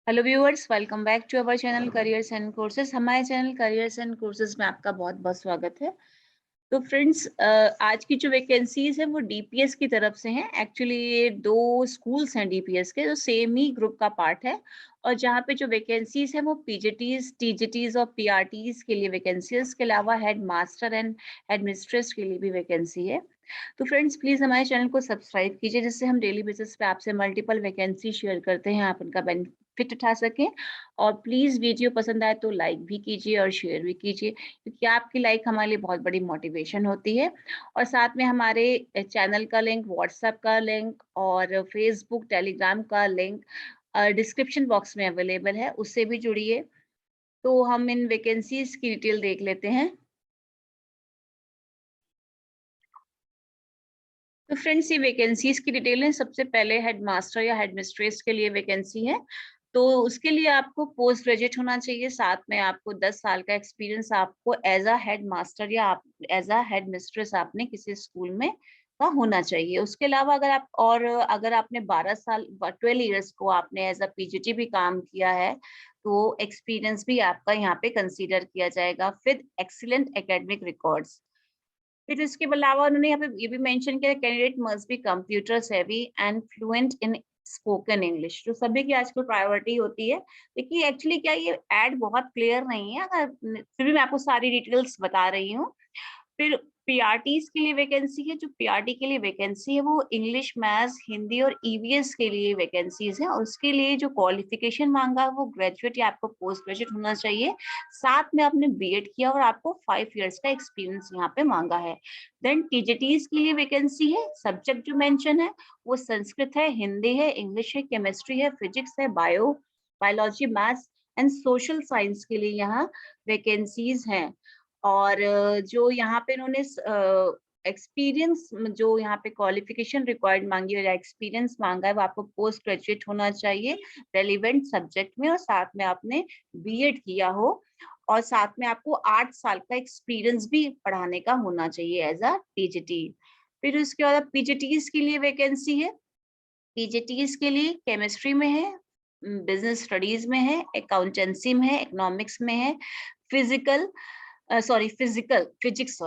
Hello viewers, welcome back to our channel careers and courses. हमारे channel careers and courses में आपका बहुत बहुत स्वागत है। तो फ्रेंड्स, आज की जो वैकेंसीज है वो डीपीएस की तरफ से हैं। एक्चुअली ये दो स्कूल्स हैं डीपीएस के, जो सेम ही ग्रुप का पार्ट है। और जहाँ पे जो वैकेंसीज है वो पीजीटीज, टीजीटीज और पीआरटीज के लिए वैकेंसी है। इसके अलावा head master and head mistress के लिए भी वैकेंसी है। तो फ्रेंड्स, प्लीज हमारे चैनल को सब्सक्राइब कीजिए, जिससे हम डेली बेसिस पे आपसे मल्टीपल वैकेंसी शेयर करते हैं, आप उनका बेनिफिट उठा सकें। और प्लीज वीडियो पसंद आए तो लाइक भी कीजिए और शेयर भी कीजिए, क्योंकि आपकी लाइक हमारे लिए बहुत बड़ी मोटिवेशन होती है। और साथ में हमारे चैनल का लिंक, व्हाट्सएप का लिंक और फेसबुक टेलीग्राम का लिंक डिस्क्रिप्शन बॉक्स में अवेलेबल है, उससे भी जुड़िए। तो हम इन वैकेंसीज की डिटेल देख लेते हैं। तो फ्रेंड्स, ये वैकेंसीज की डिटेल है। सबसे पहले हेड मास्टर या हेड मिस्ट्रेस के लिए वैकेंसी है। तो उसके लिए आपको पोस्ट ग्रेजुएट होना चाहिए, साथ में आपको 10 साल का एक्सपीरियंस आपको एज अ हेड मास्टर या आप एज अ हेड मिस्ट्रेस आपने किसी स्कूल में का होना चाहिए। उसके अलावा अगर आपने 12 साल 12 इयर्स को आपने एज अ पीजीटी भी काम किया है, तो एक्सपीरियंस भी आपका यहाँ पे कंसीडर किया जाएगा विद एक्सीलेंट एकेडमिक रिकॉर्ड्स। फिर इसके अलावा उन्होंने यहाँ पे ये भी मेंशन किया, candidate must be computer savvy and fluent in spoken English, जो सभी की आजकल प्रायोरिटी होती है। देखिए, एक्चुअली क्या ये एड बहुत क्लियर नहीं है, अगर फिर भी मैं आपको सारी डिटेल्स बता रही हूँ। फिर पीआरटीज के लिए वैकेंसी है। जो पीआरटी के लिए वैकेंसी है वो इंग्लिश, मैथ्स, हिंदी और ईवीएस के लिए वैकेंसीज है। और उसके लिए जो क्वालिफिकेशन मांगा है वो ग्रेजुएट या आपको पोस्ट ग्रेजुएट होना चाहिए, साथ में आपने बीएड किया और आपको 5 इयर्स का एक्सपीरियंस यहाँ पे मांगा है। देन टीजीटीज के लिए वैकेंसी है। सब्जेक्ट जो मेंशन है वो संस्कृत है, हिंदी है, इंग्लिश है, केमिस्ट्री है, फिजिक्स है, biology, maths and social science के लिए यहाँ वैकेंसीज हैं। और जो यहाँ पे इन्होंने एक्सपीरियंस, जो यहाँ पे क्वालिफिकेशन रिक्वायर्ड मांगी है या एक्सपीरियंस मांगा है, वो आपको पोस्ट ग्रेजुएट होना चाहिए रेलिवेंट सब्जेक्ट में, और साथ में आपने बीएड किया हो, और साथ में आपको 8 साल का एक्सपीरियंस भी पढ़ाने का होना चाहिए एज अ टीजीटी। फिर उसके बाद पीजीटीज के लिए वैकेंसी है। पीजीटीज के लिए केमिस्ट्री में है, बिजनेस स्टडीज में है, अकाउंटेंसी में है, इकोनॉमिक्स में है, फिजिकल फिजिक्स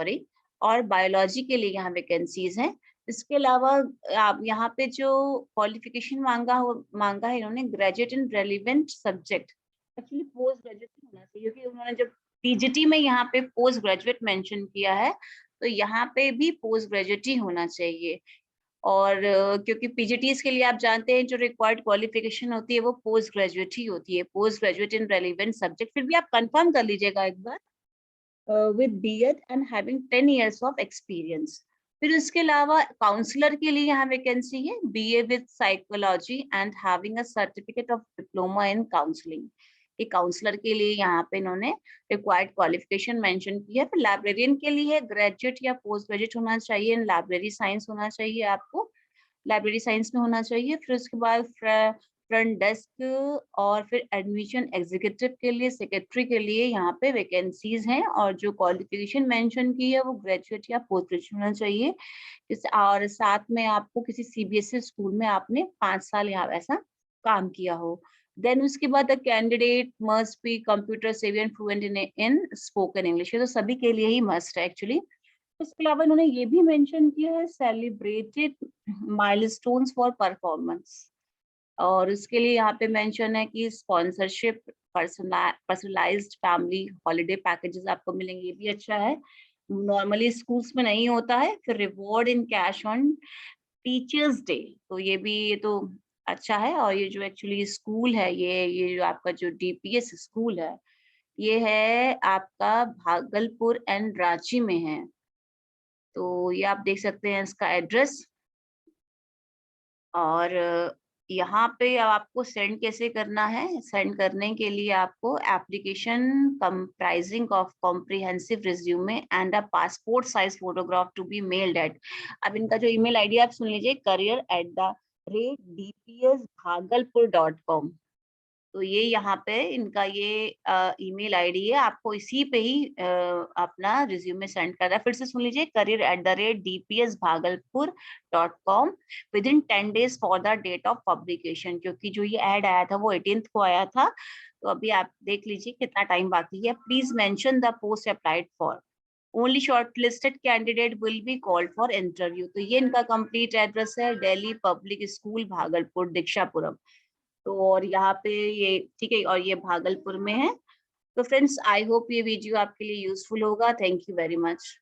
और बायोलॉजी के लिए यहाँ वैकेंसीज हैं। इसके अलावा आप यहाँ पे जो क्वालिफिकेशन मांगा है इन्होंने, graduate in relevant subject. Actually post graduate होना चाहिए, क्योंकि उन्होंने जब टीजीटी में यहाँ पे पोस्ट ग्रेजुएट मेंशन किया है, तो यहाँ पे भी पोस्ट ग्रेजुएट ही होना चाहिए। और क्योंकि पीजीटीज के लिए आप जानते हैं जो रिक्वायर्ड क्वालिफिकेशन होती है वो पोस्ट ग्रेजुएट ही होती है, post graduate in relevant subject. फिर भी आप कंफर्म कर लीजिएगा एक बार, with B.Ed and having 10 years of experience। फिर उसके अलावा काउंसलर के लिए यहाँ वैकेंसी है, BA with psychology and having a certificate of diploma in counseling। ये काउंसलर के लिए यहाँ पे इन्होंने रिक्वायर्ड क्वालिफिकेशन मेंशन की है। फिर लाइब्रेरियन के लिए ग्रेजुएट या पोस्ट ग्रेजुएट होना चाहिए, लाइब्रेरी साइंस होना चाहिए, आपको लाइब्रेरी साइंस में होना चाहिए। फिर उसके बाद फ्रंट डेस्क और फिर एडमिशन एग्जीक्यूटिव के लिए, सेक्रेटरी के लिए यहाँ पे वैकेंसीज हैं। और जो क्वालिफिकेशन मेंशन की है वो ग्रेजुएट या पोस्ट ग्रेजुएट होना चाहिए। और साथ में आपको किसी सीबीएसई स्कूल में आपने 5 साल यहाँ ऐसा काम किया हो। देन उसके बाद the candidate must be computer savvy and fluent in spoken English. ये तो सभी के लिए ही मस्ट है एक्चुअली। इसके अलावा इन्होंने ये भी मेंशन किया है, सेलिब्रेटेड माइलस्टोन्स फॉर परफॉर्मेंस। और उसके लिए यहाँ पे मेंशन है कि sponsorship, personalised family holiday packages आपको मिलेंगे, ये भी अच्छा है, नॉर्मली स्कूल्स में नहीं होता है। फिर reward in cash on teachers day, तो ये तो अच्छा है। और ये जो एक्चुअली स्कूल है, ये जो आपका जो डीपीएस स्कूल है, ये है आपका भागलपुर एंड रांची में है। तो ये आप देख सकते हैं इसका एड्रेस। और यहाँ पे अब आपको सेंड कैसे करना है, सेंड करने के लिए आपको application comprising of comprehensive resume and a passport size photograph to be mailed at. अब इनका जो ईमेल आईडी आप सुन लीजिए, career@dpsbhagalpur.com। तो ये यहाँ पे इनका ये ईमेल आईडी है, आपको इसी पे ही अपना रिज्यूमे सेंड करना है। फिर से सुन लीजिए, career@dpsbhagalpur.com within 10 days for the date of publication, क्योंकि जो ये ऐड आया था वो 18th को आया था, तो अभी आप देख लीजिए कितना टाइम बाकी है। Please mention the post applied for, only shortlisted candidate will be called for interview. तो ये इनका कंप्लीट एड्रेस है, दिल्ली पब्लिक स्कूल भागलपुर दीक्षापुरम। तो और यहाँ पे ये ठीक है, और ये भागलपुर में है। तो फ्रेंड्स, आई होप ये वीडियो आपके लिए यूजफुल होगा। Thank you very much.